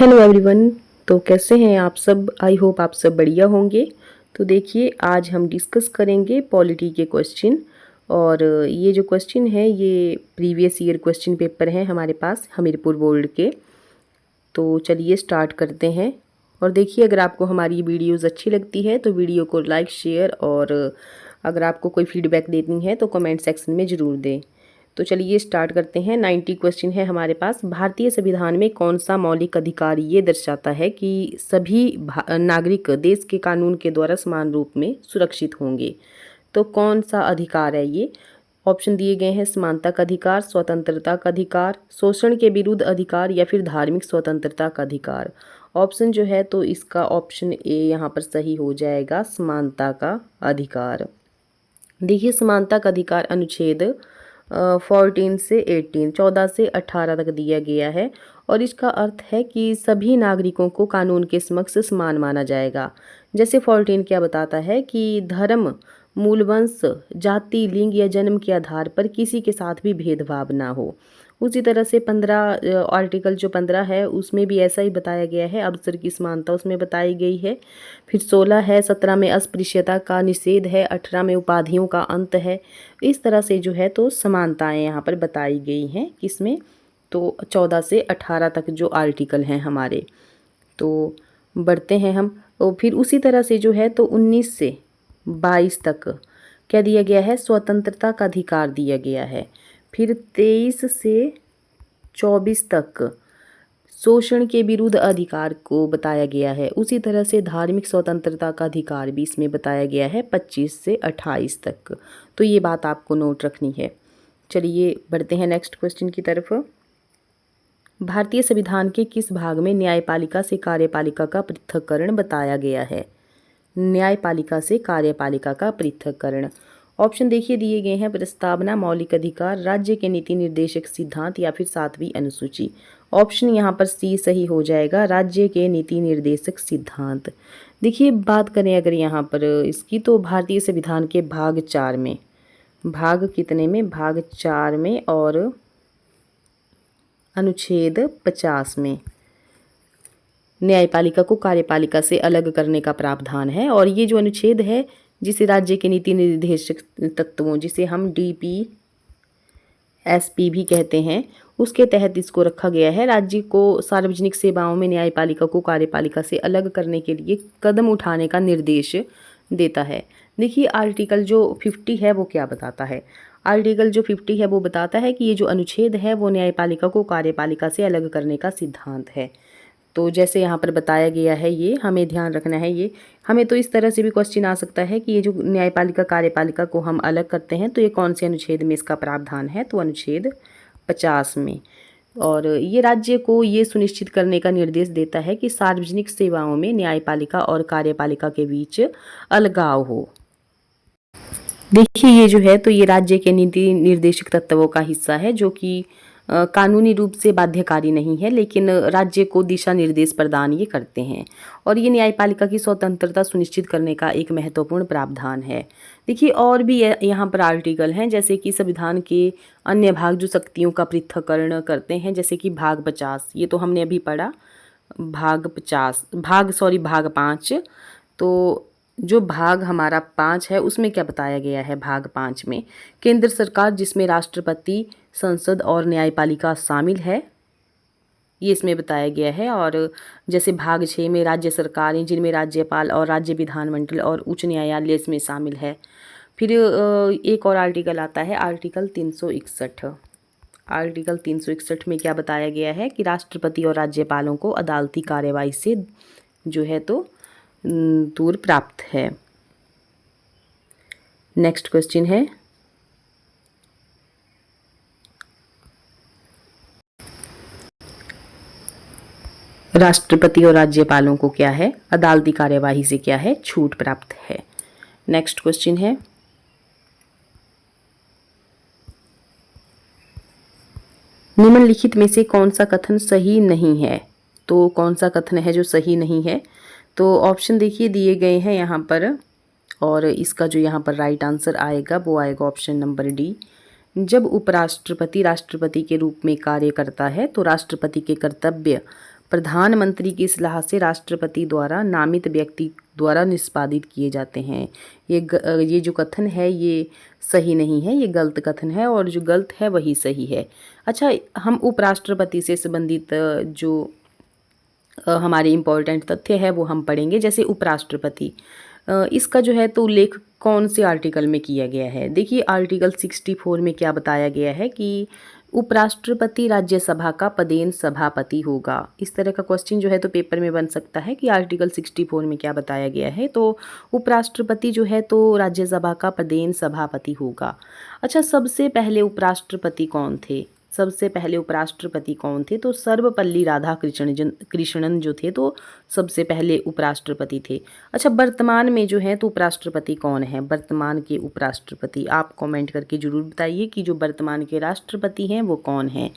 Hello everyone. तो कैसे हैं आप सब? आई होप आप सब बढ़िया होंगे। तो देखिए, आज हम डिस्कस करेंगे पॉलिटी के क्वेश्चन। और ये जो क्वेश्चन है ये प्रीवियस ईयर क्वेश्चन पेपर हैं हमारे पास हमीरपुर बोर्ड के। तो चलिए स्टार्ट करते हैं। और देखिए, अगर आपको हमारी वीडियोज़ अच्छी लगती है तो वीडियो को लाइक शेयर, और अगर आपको कोई फीडबैक देनी है तो कमेंट सेक्शन में ज़रूर दें। तो चलिए स्टार्ट करते हैं। 90 क्वेश्चन है हमारे पास। भारतीय संविधान में कौन सा मौलिक अधिकार ये दर्शाता है कि सभी नागरिक देश के कानून के द्वारा समान रूप में सुरक्षित होंगे? तो कौन सा अधिकार है ये? ऑप्शन दिए गए हैं समानता का अधिकार, स्वतंत्रता का अधिकार, शोषण के विरुद्ध अधिकार, या फिर धार्मिक स्वतंत्रता का अधिकार। ऑप्शन जो है तो इसका ऑप्शन ए यहाँ पर सही हो जाएगा, समानता का अधिकार। देखिए, समानता का अधिकार अनुच्छेद 14 से 18, 14 से 18 तक दिया गया है। और इसका अर्थ है कि सभी नागरिकों को कानून के समक्ष समान माना जाएगा। जैसे 14 क्या बताता है कि धर्म, मूल वंश, जाति, लिंग या जन्म के आधार पर किसी के साथ भी भेदभाव ना हो। उसी तरह से 15 आर्टिकल जो 15 है उसमें भी ऐसा ही बताया गया है, अवसर की समानता उसमें बताई गई है। फिर 16 है, 17 में अस्पृश्यता का निषेध है, 18 में उपाधियों का अंत है। इस तरह से जो है तो समानताएं यहाँ पर बताई गई हैं किसमें, तो 14 से 18 तक जो आर्टिकल हैं हमारे। तो बढ़ते हैं हम। और फिर उसी तरह से जो है तो 19 से 22 तक क्या दिया गया है? स्वतंत्रता का अधिकार दिया गया है। फिर 23 से 24 तक शोषण के विरुद्ध अधिकार को बताया गया है। उसी तरह से धार्मिक स्वतंत्रता का अधिकार भी इसमें बताया गया है 25 से 28 तक। तो ये बात आपको नोट रखनी है। चलिए बढ़ते हैं नेक्स्ट क्वेश्चन की तरफ। भारतीय संविधान के किस भाग में न्यायपालिका से कार्यपालिका का पृथक्करण बताया गया है? न्यायपालिका से कार्यपालिका का पृथक्करण। ऑप्शन देखिए दिए गए हैं, प्रस्तावना, मौलिक अधिकार, राज्य के नीति निर्देशक सिद्धांत, या फिर 7वीं अनुसूची। ऑप्शन यहाँ पर सी सही हो जाएगा, राज्य के नीति निर्देशक सिद्धांत। देखिए, बात करें अगर यहाँ पर इसकी, तो भारतीय संविधान के भाग 4 में, भाग कितने में? भाग 4 में और अनुच्छेद 50 में न्यायपालिका को कार्यपालिका से अलग करने का प्रावधान है। और ये जो अनुच्छेद है जिसे राज्य के नीति निर्देशक तत्वों, जिसे हम DPSP भी कहते हैं, उसके तहत इसको रखा गया है। राज्य को सार्वजनिक सेवाओं में न्यायपालिका को कार्यपालिका से अलग करने के लिए कदम उठाने का निर्देश देता है। देखिए, आर्टिकल जो 50 है वो क्या बताता है? आर्टिकल जो 50 है वो बताता है कि ये जो अनुच्छेद है वो न्यायपालिका को कार्यपालिका से अलग करने का सिद्धांत है। तो जैसे यहाँ पर बताया गया है, ये हमें ध्यान रखना है। ये हमें तो इस तरह से भी क्वेश्चन आ सकता है कि ये जो न्यायपालिका कार्यपालिका को हम अलग करते हैं तो ये कौन से अनुच्छेद में इसका प्रावधान है? तो अनुच्छेद 50 में। और ये राज्य को ये सुनिश्चित करने का निर्देश देता है कि सार्वजनिक सेवाओं में न्यायपालिका और कार्यपालिका के बीच अलगाव हो। देखिए, ये जो है तो ये राज्य के नीति निर्देशक तत्वों का हिस्सा है, जो कि कानूनी रूप से बाध्यकारी नहीं है, लेकिन राज्य को दिशा निर्देश प्रदान ये करते हैं। और ये न्यायपालिका की स्वतंत्रता सुनिश्चित करने का एक महत्वपूर्ण प्रावधान है। देखिए, और भी यहाँ पर आर्टिकल हैं, जैसे कि संविधान के अन्य भाग जो शक्तियों का पृथक्करण करते हैं, जैसे कि भाग 50, ये तो हमने अभी पढ़ा। भाग 5। तो जो भाग हमारा 5 है उसमें क्या बताया गया है? भाग 5 में केंद्र सरकार, जिसमें राष्ट्रपति, संसद और न्यायपालिका शामिल है, ये इसमें बताया गया है। और जैसे भाग 6 में राज्य सरकारें, जिनमें राज्यपाल और राज्य विधानमंडल और उच्च न्यायालय इसमें शामिल है। फिर एक और आर्टिकल आता है, आर्टिकल 361। आर्टिकल 361 में क्या बताया गया है कि राष्ट्रपति और राज्यपालों को अदालती कार्यवाही से जो है तो दूर प्राप्त है। नेक्स्ट क्वेश्चन है, राष्ट्रपति और राज्यपालों को क्या है? अदालती कार्यवाही से क्या है? छूट प्राप्त है। नेक्स्ट क्वेश्चन है, निम्नलिखित में से कौन सा कथन सही नहीं है? तो कौन सा कथन है जो सही नहीं है? तो ऑप्शन देखिए दिए गए हैं यहाँ पर, और इसका जो यहाँ पर राइट आंसर आएगा वो आएगा ऑप्शन नंबर डी। जब उपराष्ट्रपति राष्ट्रपति के रूप में कार्य करता है तो राष्ट्रपति के कर्तव्य प्रधानमंत्री की सलाह से राष्ट्रपति द्वारा नामित व्यक्ति द्वारा निष्पादित किए जाते हैं। ये जो कथन है ये सही नहीं है, ये गलत कथन है और जो गलत है वही सही है। अच्छा, हम उपराष्ट्रपति से संबंधित जो हमारे इम्पोर्टेंट तथ्य है वो हम पढ़ेंगे। जैसे उपराष्ट्रपति, इसका जो है तो उल्लेख कौन से आर्टिकल में किया गया है? देखिए आर्टिकल 64 में क्या बताया गया है कि उपराष्ट्रपति राज्यसभा का पदेन सभापति होगा। इस तरह का क्वेश्चन जो है तो पेपर में बन सकता है कि आर्टिकल 64 में क्या बताया गया है। तो उपराष्ट्रपति जो है तो राज्यसभा का पदेन सभापति होगा। अच्छा, सबसे पहले उपराष्ट्रपति कौन थे? सबसे पहले उपराष्ट्रपति कौन थे? तो सर्वपल्ली कृष्णन जो थे तो सबसे पहले उपराष्ट्रपति थे। अच्छा, वर्तमान में जो है तो उपराष्ट्रपति कौन है? वर्तमान के उपराष्ट्रपति आप कमेंट करके जरूर बताइए कि जो वर्तमान के राष्ट्रपति हैं वो कौन हैं।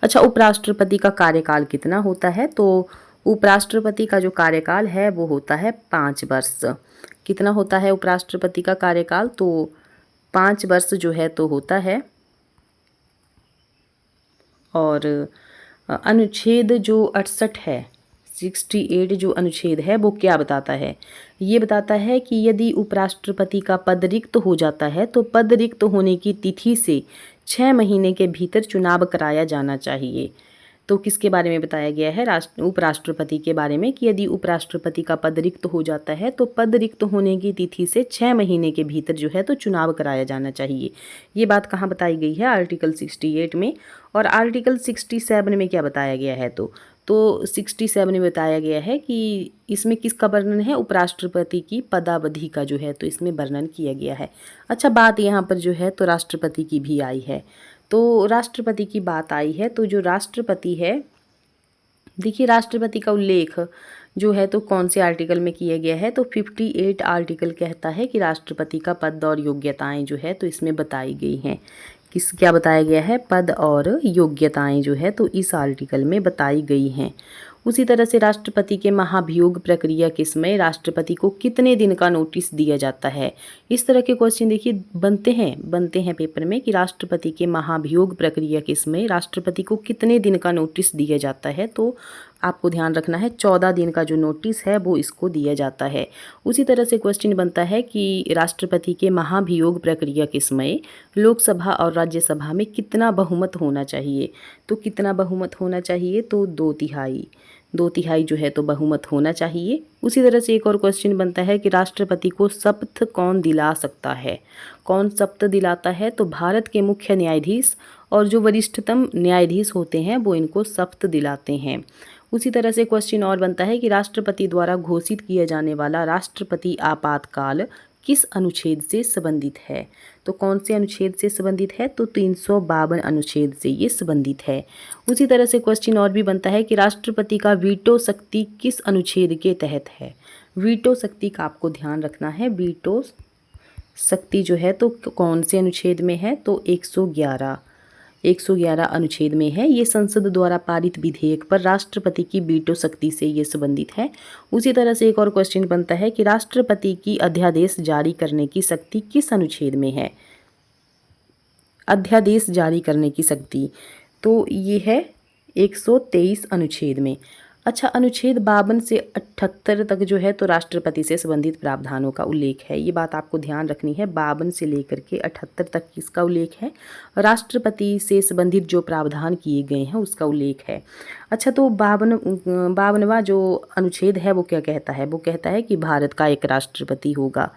अच्छा, उपराष्ट्रपति का कार्यकाल कितना होता है? तो उपराष्ट्रपति का जो कार्यकाल है वो होता है 5 वर्ष। कितना होता है उपराष्ट्रपति का कार्यकाल? तो 5 वर्ष जो है तो होता है। और अनुच्छेद जो 68 है, 68 जो अनुच्छेद है वो क्या बताता है? ये बताता है कि यदि उपराष्ट्रपति का पद रिक्त हो जाता है तो पद रिक्त होने की तिथि से 6 महीने के भीतर चुनाव कराया जाना चाहिए। तो किसके बारे में बताया गया है? उपराष्ट्रपति के बारे में कि यदि उपराष्ट्रपति का पद रिक्त हो जाता है तो पद रिक्त होने की तिथि से 6 महीने के भीतर जो है तो चुनाव कराया जाना चाहिए। ये बात कहाँ बताई गई है? आर्टिकल 68 में। और आर्टिकल 67 में क्या बताया गया है? तो 67 में बताया गया है कि इसमें किसका वर्णन है? उपराष्ट्रपति की पदावधि का जो है तो इसमें वर्णन किया गया है। अच्छा, बात यहाँ पर जो है तो राष्ट्रपति की भी आई है। तो राष्ट्रपति की बात आई है तो जो राष्ट्रपति है, देखिए राष्ट्रपति का उल्लेख जो है तो कौन से आर्टिकल में किया गया है? तो 58 आर्टिकल कहता है कि राष्ट्रपति का पद और योग्यताएं जो है तो इसमें बताई गई हैं। क्या बताया गया है? पद और योग्यताएं जो है तो इस आर्टिकल में बताई गई हैं। उसी तरह से राष्ट्रपति के महाभियोग प्रक्रिया के समय राष्ट्रपति को कितने दिन का नोटिस दिया जाता है? इस तरह के क्वेश्चन देखिए बनते हैं पेपर में कि राष्ट्रपति के महाभियोग प्रक्रिया के समय राष्ट्रपति को कितने दिन का नोटिस दिया जाता है? तो आपको ध्यान रखना है 14 दिन का जो नोटिस है वो इसको दिया जाता है। उसी तरह से क्वेश्चन बनता है कि राष्ट्रपति के महाभियोग प्रक्रिया के समय लोकसभा और राज्यसभा में कितना बहुमत होना चाहिए? तो कितना बहुमत होना चाहिए? तो 2 तिहाई जो है तो बहुमत होना चाहिए। उसी तरह से एक और क्वेश्चन बनता है कि राष्ट्रपति को शपथ कौन दिला सकता है? कौन शपथ दिलाता है? तो भारत के मुख्य न्यायाधीश और जो वरिष्ठतम न्यायाधीश होते हैं वो इनको शपथ दिलाते हैं। उसी तरह से क्वेश्चन और बनता है कि राष्ट्रपति द्वारा घोषित किया जाने वाला राष्ट्रपति आपातकाल किस अनुच्छेद से संबंधित है? तो कौन से अनुच्छेद से संबंधित है? तो 352 अनुच्छेद से ये संबंधित है। उसी तरह से क्वेश्चन और भी बनता है कि राष्ट्रपति का वीटो शक्ति किस अनुच्छेद के तहत है? वीटो शक्ति का आपको ध्यान रखना है। वीटो शक्ति जो है तो कौन से अनुच्छेद में है? तो 111 अनुच्छेद में है। ये संसद द्वारा पारित विधेयक पर राष्ट्रपति की वीटो शक्ति से ये संबंधित है। उसी तरह से एक और क्वेश्चन बनता है कि राष्ट्रपति की अध्यादेश जारी करने की शक्ति किस अनुच्छेद में है? अध्यादेश जारी करने की शक्ति तो ये है 123 अनुच्छेद में। अच्छा, अनुच्छेद 52 से 78 तक जो है तो राष्ट्रपति से संबंधित प्रावधानों का उल्लेख है। ये बात आपको ध्यान रखनी है। 52 से लेकर के 78 तक किसका उल्लेख है? राष्ट्रपति से संबंधित जो प्रावधान किए गए हैं उसका उल्लेख है। अच्छा, तो 52वां जो अनुच्छेद है वो क्या कहता है? वो कहता है कि भारत का एक राष्ट्रपति होगा।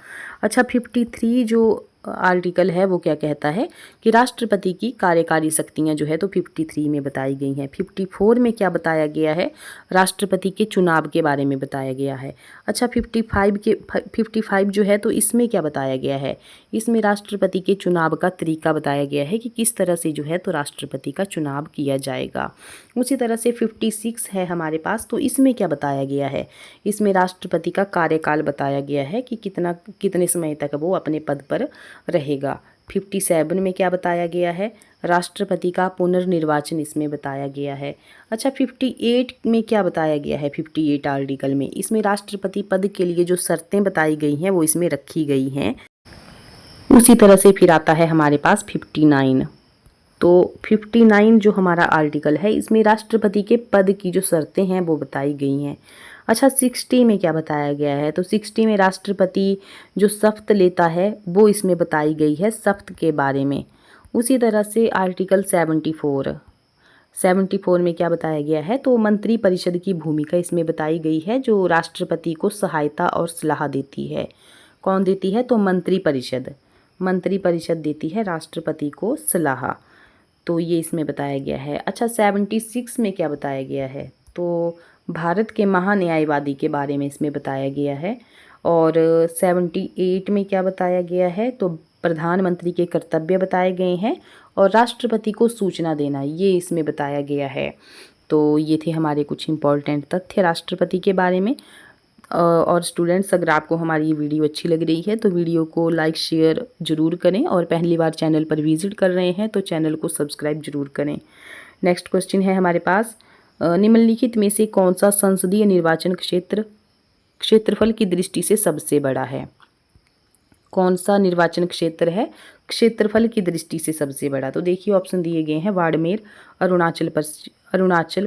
अच्छा, 53 जो आर्टिकल है वो क्या कहता है कि राष्ट्रपति की कार्यकारी शक्तियां जो है तो 53 में बताई गई हैं। 54 में क्या बताया गया है? राष्ट्रपति के चुनाव के बारे में बताया गया है। अच्छा, 55 जो है तो इसमें क्या बताया गया है? इसमें राष्ट्रपति के चुनाव का तरीका बताया गया है कि किस तरह से जो है तो राष्ट्रपति का चुनाव किया जाएगा। उसी तरह से 56 है हमारे पास, तो इसमें क्या बताया गया है? इसमें राष्ट्रपति का कार्यकाल बताया गया है कि कितने समय तक वो अपने पद पर रहेगा। 57 में क्या बताया गया है? राष्ट्रपति का पुनर्निर्वाचन इसमें बताया गया है। अच्छा, 58 में क्या बताया गया है? 58 आर्टिकल में इसमें राष्ट्रपति पद के लिए जो शर्तें बताई गई हैं वो इसमें रखी गई हैं। उसी तरह से फिर आता है हमारे पास 59। तो 59 जो हमारा आर्टिकल है इसमें राष्ट्रपति के पद की जो शर्तें हैं वो बताई गई हैं। अच्छा 60 में क्या बताया गया है, तो 60 में राष्ट्रपति जो शपथ लेता है वो इसमें बताई गई है शपथ के बारे में। उसी तरह से आर्टिकल 74 में क्या बताया गया है, तो मंत्री परिषद की भूमिका इसमें बताई गई है जो राष्ट्रपति को सहायता और सलाह देती है। कौन देती है, तो मंत्री परिषद देती है राष्ट्रपति को सलाह। तो ये इसमें बताया गया है। अच्छा 76 में क्या बताया गया है, तो भारत के महान्यायवादी के बारे में इसमें बताया गया है। और 78 में क्या बताया गया है, तो प्रधानमंत्री के कर्तव्य बताए गए हैं और राष्ट्रपति को सूचना देना ये इसमें बताया गया है। तो ये थे हमारे कुछ इम्पॉर्टेंट तथ्य राष्ट्रपति के बारे में। और स्टूडेंट्स, अगर आपको हमारी ये वीडियो अच्छी लग रही है तो वीडियो को लाइक शेयर ज़रूर करें और पहली बार चैनल पर विजिट कर रहे हैं तो चैनल को सब्सक्राइब ज़रूर करें। नेक्स्ट क्वेश्चन है हमारे पास, निम्नलिखित में से कौन सा संसदीय निर्वाचन क्षेत्रफल की दृष्टि से सबसे बड़ा है। कौन सा निर्वाचन क्षेत्र है क्षेत्रफल की दृष्टि से सबसे बड़ा, तो देखिए ऑप्शन दिए गए हैं बाड़मेर, अरुणाचल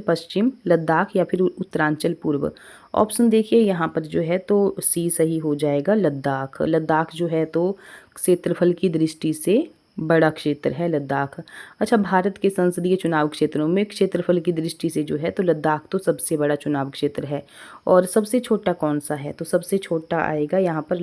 पश्चिम, लद्दाख या फिर उत्तरांचल पूर्व। ऑप्शन देखिए यहाँ पर जो है तो सी सही हो जाएगा, लद्दाख जो है तो क्षेत्रफल की दृष्टि से बड़ा क्षेत्र है लद्दाख। अच्छा भारत के संसदीय चुनाव क्षेत्रों में क्षेत्रफल की दृष्टि से जो है तो लद्दाख तो सबसे बड़ा चुनाव क्षेत्र है। और सबसे छोटा कौन सा है, तो सबसे छोटा आएगा यहाँ पर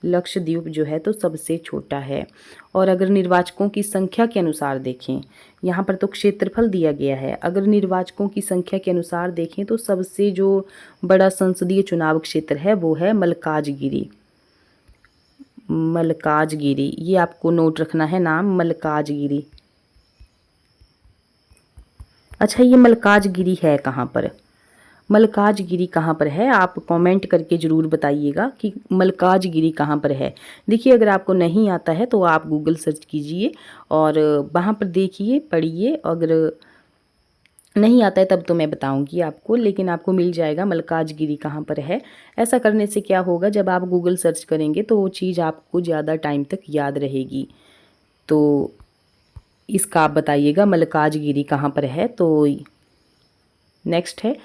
लक्षद्वीप जो है तो सबसे छोटा है। और अगर निर्वाचकों की संख्या के अनुसार देखें, यहाँ पर तो क्षेत्रफल दिया गया है, अगर निर्वाचकों की संख्या के अनुसार देखें तो सबसे जो बड़ा संसदीय चुनाव क्षेत्र है वो है मलकाजगिरी। ये आपको नोट रखना है नाम, मलकाजगिरी। अच्छा ये मलकाजगिरी है कहाँ पर, मलकाजगिरी कहाँ पर है, आप कमेंट करके ज़रूर बताइएगा कि मलकाजगिरी कहाँ पर है। देखिए अगर आपको नहीं आता है तो आप गूगल सर्च कीजिए और वहाँ पर देखिए पढ़िए, अगर नहीं आता है तब तो मैं बताऊंगी आपको, लेकिन आपको मिल जाएगा मलकाजगिरी कहाँ पर है। ऐसा करने से क्या होगा, जब आप गूगल सर्च करेंगे तो वो चीज़ आपको ज़्यादा टाइम तक याद रहेगी। तो इसका आप बताइएगा मलकाजगिरी कहाँ पर है। तो नेक्स्ट है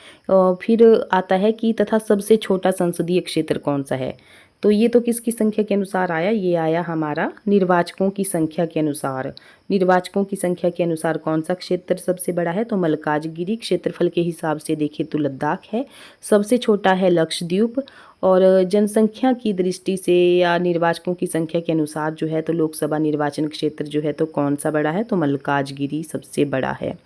फिर आता है कि तथा सबसे छोटा संसदीय क्षेत्र कौन सा है, तो ये तो किसकी संख्या के अनुसार आया, ये आया हमारा निर्वाचकों की संख्या के अनुसार। निर्वाचकों की संख्या के अनुसार कौन सा क्षेत्र सबसे बड़ा है, तो मलकाजगिरी। क्षेत्रफल के हिसाब से देखें तो लद्दाख है, सबसे छोटा है लक्षद्वीप। और जनसंख्या की दृष्टि से या निर्वाचकों की संख्या के अनुसार जो है तो लोकसभा निर्वाचन क्षेत्र जो है तो कौन सा बड़ा है, तो मलकाजगिरी सबसे बड़ा है।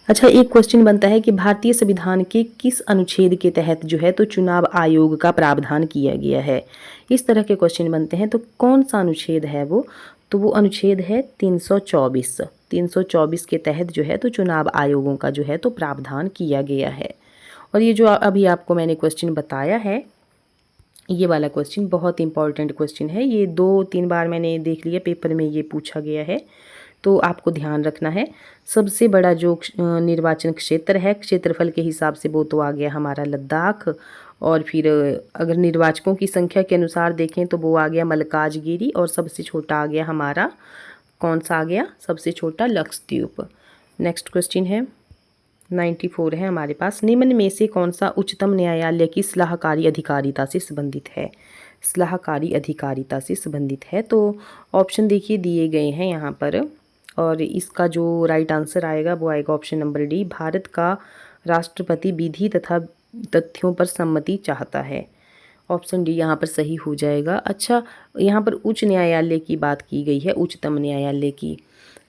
अच्छा एक क्वेश्चन बनता है कि भारतीय संविधान के किस अनुच्छेद के तहत जो है तो चुनाव आयोग का प्रावधान किया गया है। इस तरह के क्वेश्चन बनते हैं, तो कौन सा अनुच्छेद है वो, तो वो अनुच्छेद है 324 के तहत जो है तो चुनाव आयोगों का जो है तो प्रावधान किया गया है। और ये जो अभी आपको मैंने क्वेश्चन बताया है, ये वाला क्वेश्चन बहुत इंपॉर्टेंट क्वेश्चन है, ये 2-3 बार मैंने देख लिया पेपर में ये पूछा गया है, तो आपको ध्यान रखना है। सबसे बड़ा जो निर्वाचन क्षेत्र है क्षेत्रफल के हिसाब से वो तो आ गया हमारा लद्दाख। और फिर अगर निर्वाचकों की संख्या के अनुसार देखें तो वो आ गया मलकाजगिरी। और सबसे छोटा आ गया हमारा, कौन सा आ गया, सबसे छोटा लक्षद्वीप। नेक्स्ट क्वेश्चन है 94 है हमारे पास, निम्न में से कौन सा उच्चतम न्यायालय की सलाहकारी अधिकारिता से संबंधित है। सलाहकारी अधिकारिता से संबंधित है, तो ऑप्शन देखिए दिए गए हैं यहाँ पर, और इसका जो राइट आंसर आएगा वो आएगा ऑप्शन नंबर डी, भारत का राष्ट्रपति विधि तथा तथ्यों पर सम्मति चाहता है। ऑप्शन डी यहाँ पर सही हो जाएगा। अच्छा यहाँ पर उच्च न्यायालय की बात की गई है, उच्चतम न्यायालय की।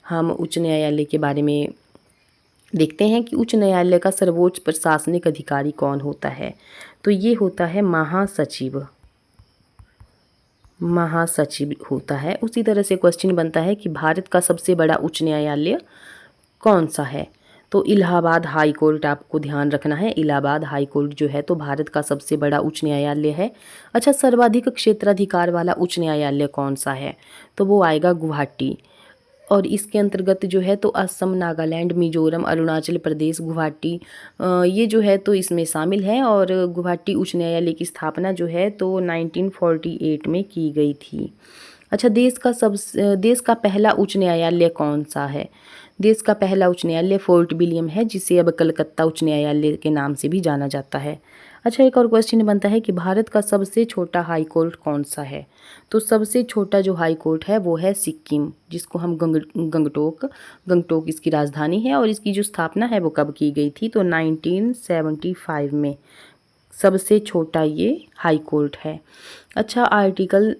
हम उच्च न्यायालय के बारे में देखते हैं कि उच्च न्यायालय का सर्वोच्च प्रशासनिक अधिकारी कौन होता है, तो ये होता है महासचिव होता है। उसी तरह से क्वेश्चन बनता है कि भारत का सबसे बड़ा उच्च न्यायालय कौन सा है, तो इलाहाबाद हाई कोर्ट आपको ध्यान रखना है। इलाहाबाद हाई कोर्ट जो है तो भारत का सबसे बड़ा उच्च न्यायालय है। अच्छा सर्वाधिक क्षेत्राधिकार वाला उच्च न्यायालय कौन सा है, तो वो आएगा गुवाहाटी। और इसके अंतर्गत जो है तो असम, नागालैंड, मिजोरम, अरुणाचल प्रदेश, गुवाहाटी ये जो है तो इसमें शामिल है। और गुवाहाटी उच्च न्यायालय की स्थापना जो है तो 1948 में की गई थी। अच्छा, देश का पहला उच्च न्यायालय कौन सा है? देश का पहला उच्च न्यायालय फोर्ट विलियम है, जिसे अब कलकत्ता उच्च न्यायालय के नाम से भी जाना जाता है। अच्छा, एक और क्वेश्चन बनता है कि भारत का सबसे छोटा हाई कोर्ट कौन सा है? तो सबसे छोटा जो हाई कोर्ट है वो है सिक्किम, जिसको हम गंगटोक इसकी राजधानी है। और इसकी जो स्थापना है वो कब की गई थी? तो 1975 में सबसे छोटा ये हाई कोर्ट है। अच्छा, आर्टिकल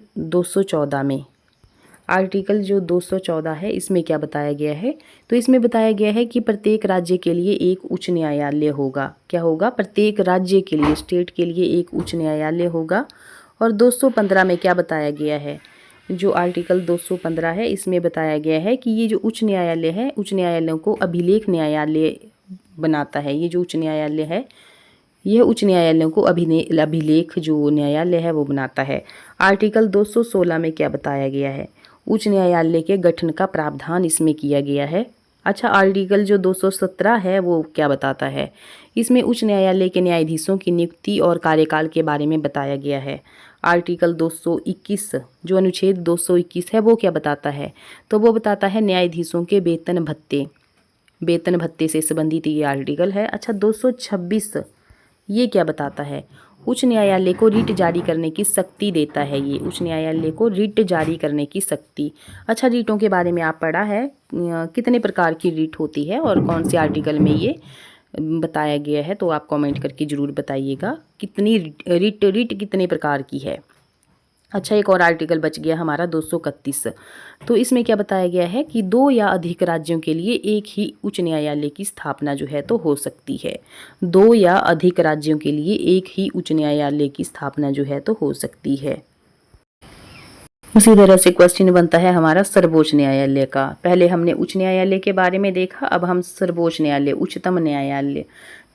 जो 214 है, इसमें क्या बताया गया है? तो इसमें बताया गया है कि प्रत्येक राज्य के लिए एक उच्च न्यायालय होगा। क्या होगा? प्रत्येक राज्य के लिए, स्टेट के लिए एक उच्च न्यायालय होगा। और 215 में क्या बताया गया है? जो आर्टिकल 215 है, इसमें बताया गया है कि ये जो उच्च न्यायालय है, उच्च न्यायालयों को अभिलेख न्यायालय बनाता है। ये जो उच्च न्यायालय है, यह उच्च न्यायालयों को अभिलेख जो न्यायालय है वो बनाता है। आर्टिकल 216 में क्या बताया गया है? उच्च न्यायालय के गठन का प्रावधान इसमें किया गया है। अच्छा, आर्टिकल जो 217 है वो क्या बताता है? इसमें उच्च न्यायालय के न्यायाधीशों की नियुक्ति और कार्यकाल के बारे में बताया गया है। आर्टिकल 221 जो अनुच्छेद 221 है वो क्या बताता है? तो वो बताता है न्यायाधीशों के वेतन भत्ते से संबंधित ये आर्टिकल है। अच्छा, 226 ये क्या बताता है? उच्च न्यायालय को रिट जारी करने की शक्ति देता है। ये उच्च न्यायालय को रिट जारी करने की शक्ति। अच्छा, रिटों के बारे में आप पढ़ा है? कितने प्रकार की रिट होती है और कौन से आर्टिकल में ये बताया गया है? तो आप कमेंट करके ज़रूर बताइएगा कितनी रिट कितने प्रकार की है। अच्छा, एक और आर्टिकल बच गया हमारा 231। तो इसमें क्या बताया गया है कि 2 या अधिक राज्यों के लिए एक ही उच्च न्यायालय की स्थापना जो है तो हो सकती है। 2 या अधिक राज्यों के लिए एक ही उच्च न्यायालय की स्थापना जो है तो हो सकती है। उसी तरह से क्वेश्चन बनता है हमारा सर्वोच्च न्यायालय का। पहले हमने उच्च न्यायालय के बारे में देखा, अब हम सर्वोच्च न्यायालय, उच्चतम न्यायालय।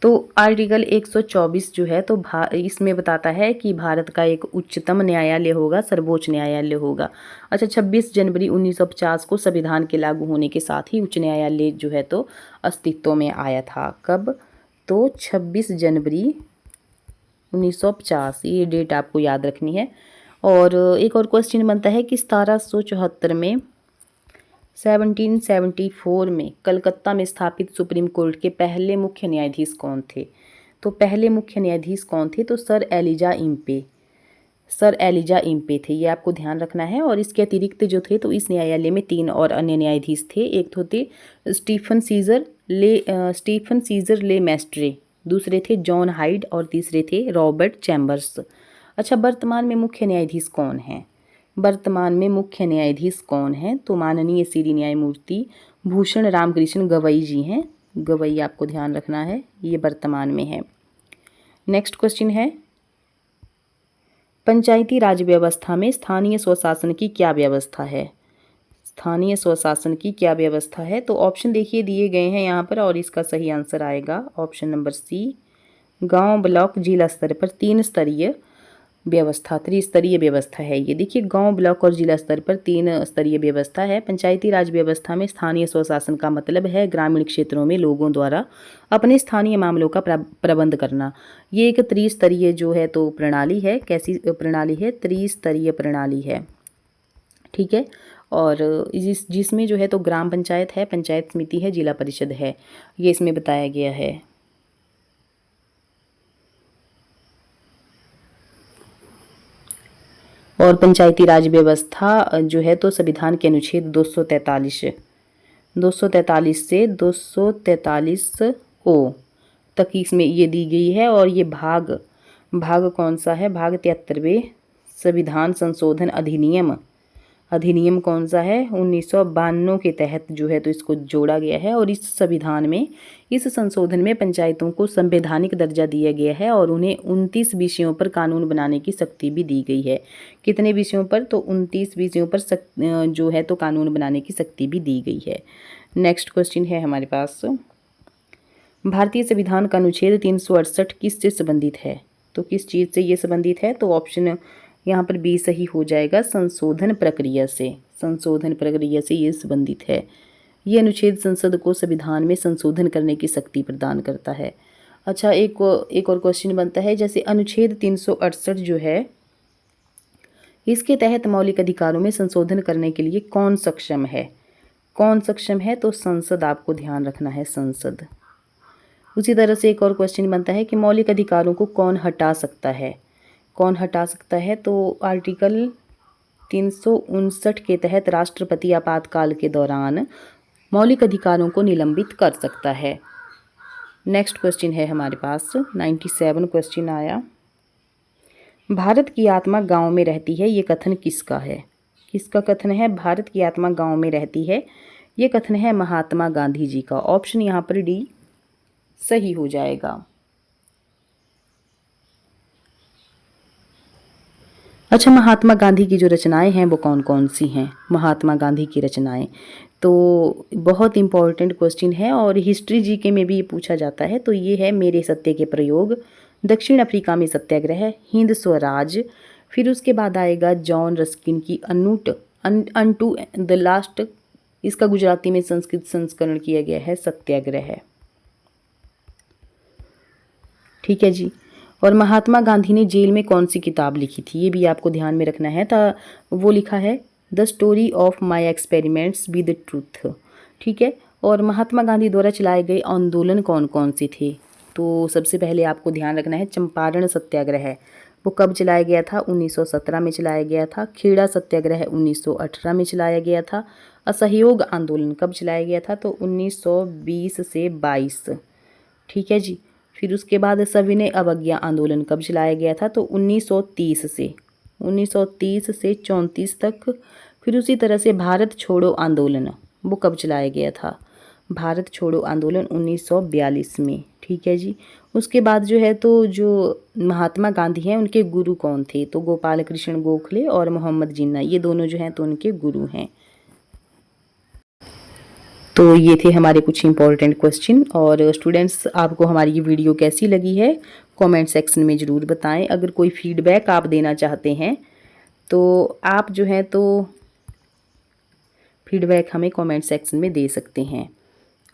तो आर्टिकल 124 जो है तो इसमें बताता है कि भारत का एक उच्चतम न्यायालय होगा, सर्वोच्च न्यायालय होगा। अच्छा, 26 जनवरी 1950 को संविधान के लागू होने के साथ ही उच्च न्यायालय जो है तो अस्तित्व में आया था। कब? तो 26 जनवरी 1950, ये डेट आपको याद रखनी है। और एक और क्वेश्चन बनता है कि 1774 में 1774 में कलकत्ता में स्थापित सुप्रीम कोर्ट के पहले मुख्य न्यायाधीश कौन थे? तो पहले मुख्य न्यायाधीश कौन थे? तो सर एलिजा इम्पे थे। ये आपको ध्यान रखना है। और इसके अतिरिक्त जो थे तो इस न्यायालय में 3 और अन्य न्यायाधीश थे। एक तो थे स्टीफन सीजर ले मैस्ट्रे, दूसरे थे जॉन हाइड और तीसरे थे रॉबर्ट चैम्बर्स। अच्छा, वर्तमान में मुख्य न्यायाधीश कौन है? वर्तमान में मुख्य न्यायाधीश कौन है? तो माननीय श्री न्यायमूर्ति भूषण रामकृष्ण गवई जी हैं। गवई आपको ध्यान रखना है, ये वर्तमान में है। नेक्स्ट क्वेश्चन है, पंचायती राज व्यवस्था में स्थानीय स्वशासन की क्या व्यवस्था है? स्थानीय स्वशासन की क्या व्यवस्था है? तो ऑप्शन देखिए दिए गए हैं यहाँ पर, और इसका सही आंसर आएगा ऑप्शन नंबर सी। गांव, ब्लॉक, जिला स्तर पर त्रिस्तरीय व्यवस्था है। ये देखिए, गांव, ब्लॉक और जिला स्तर पर 3 स्तरीय व्यवस्था है। पंचायती राज व्यवस्था में स्थानीय स्वशासन का मतलब है ग्रामीण क्षेत्रों में लोगों द्वारा अपने स्थानीय मामलों का प्रबंध करना। ये एक त्रिस्तरीय जो है तो प्रणाली है। कैसी प्रणाली है? त्रिस्तरीय प्रणाली है, ठीक है। और जिसमें जो है तो ग्राम पंचायत है, पंचायत समिति है, जिला परिषद है, ये इसमें बताया गया है। और पंचायती राज व्यवस्था जो है तो संविधान के अनुच्छेद 243 से 243 ओ तक इसमें ये दी गई है। और ये भाग कौन सा है? भाग 73वें संविधान संशोधन अधिनियम कौन सा है? 1992 के तहत जो है तो इसको जोड़ा गया है। और इस संशोधन में पंचायतों को संवैधानिक दर्जा दिया गया है और उन्हें 29 विषयों पर कानून बनाने की शक्ति भी दी गई है। कितने विषयों पर? तो 29 विषयों पर जो है तो कानून बनाने की शक्ति भी दी गई है। नेक्स्ट क्वेश्चन है हमारे पास, भारतीय संविधान का अनुच्छेद 368 किससे संबंधित है? तो किस चीज़ से ये संबंधित है? तो ऑप्शन यहाँ पर बी सही हो जाएगा, संशोधन प्रक्रिया से। संशोधन प्रक्रिया से ये संबंधित है। ये अनुच्छेद संसद को संविधान में संशोधन करने की शक्ति प्रदान करता है। अच्छा, एक और क्वेश्चन बनता है, जैसे अनुच्छेद 368 जो है, इसके तहत मौलिक अधिकारों में संशोधन करने के लिए कौन सक्षम है? कौन सक्षम है? तो संसद, आपको ध्यान रखना है, संसद। उसी तरह से एक और क्वेश्चन बनता है कि मौलिक अधिकारों को कौन हटा सकता है? कौन हटा सकता है? तो आर्टिकल 359 के तहत राष्ट्रपति आपातकाल के दौरान मौलिक अधिकारों को निलंबित कर सकता है। नेक्स्ट क्वेश्चन है हमारे पास 97 क्वेश्चन आया। भारत की आत्मा गांव में रहती है, ये कथन किसका है? किसका कथन है? भारत की आत्मा गांव में रहती है, ये कथन है महात्मा गांधी जी का। ऑप्शन यहाँ पर डी सही हो जाएगा। अच्छा, महात्मा गांधी की जो रचनाएं हैं वो कौन कौन सी हैं? महात्मा गांधी की रचनाएं तो बहुत इंपॉर्टेंट क्वेश्चन है और हिस्ट्री जीके में भी ये पूछा जाता है। तो ये है मेरे सत्य के प्रयोग, दक्षिण अफ्रीका में सत्याग्रह, हिंद स्वराज, फिर उसके बाद आएगा जॉन रस्किन की अनटू द लास्ट, इसका गुजराती में संस्कृत संस्करण किया गया है सत्याग्रह। ठीक है जी। और महात्मा गांधी ने जेल में कौन सी किताब लिखी थी, ये भी आपको ध्यान में रखना है। वो लिखा है the story of my experiments with truth. ठीक है। और महात्मा गांधी द्वारा चलाए गए आंदोलन कौन कौन से थे? तो सबसे पहले आपको ध्यान रखना है चंपारण सत्याग्रह, वो कब चलाया गया था? 1917 में चलाया गया था। खेड़ा सत्याग्रह 1918 में चलाया गया था। असहयोग आंदोलन कब चलाया गया था? तो 1920 से 22। ठीक है जी। फिर उसके बाद सविनय अवज्ञा आंदोलन कब चलाया गया था? तो 1930 से 34 तक। फिर उसी तरह से भारत छोड़ो आंदोलन वो कब चलाया गया था? भारत छोड़ो आंदोलन 1942 में। ठीक है जी। उसके बाद जो है तो जो महात्मा गांधी हैं उनके गुरु कौन थे? तो गोपाल कृष्ण गोखले और मोहम्मद जिन्ना, ये दोनों जो हैं तो उनके गुरु हैं। तो ये थे हमारे कुछ इंपॉर्टेंट क्वेश्चन। और स्टूडेंट्स, आपको हमारी ये वीडियो कैसी लगी है कमेंट सेक्शन में ज़रूर बताएं। अगर कोई फीडबैक आप देना चाहते हैं तो आप जो है तो फीडबैक हमें कमेंट सेक्शन में दे सकते हैं।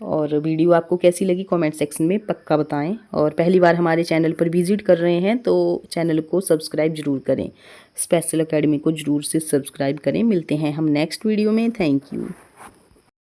और वीडियो आपको कैसी लगी कमेंट सेक्शन में पक्का बताएं। और पहली बार हमारे चैनल पर विजिट कर रहे हैं तो चैनल को सब्सक्राइब ज़रूर करें, स्पेशल एकेडमी को ज़रूर से सब्सक्राइब करें। मिलते हैं हम नेक्स्ट वीडियो में। Thank you.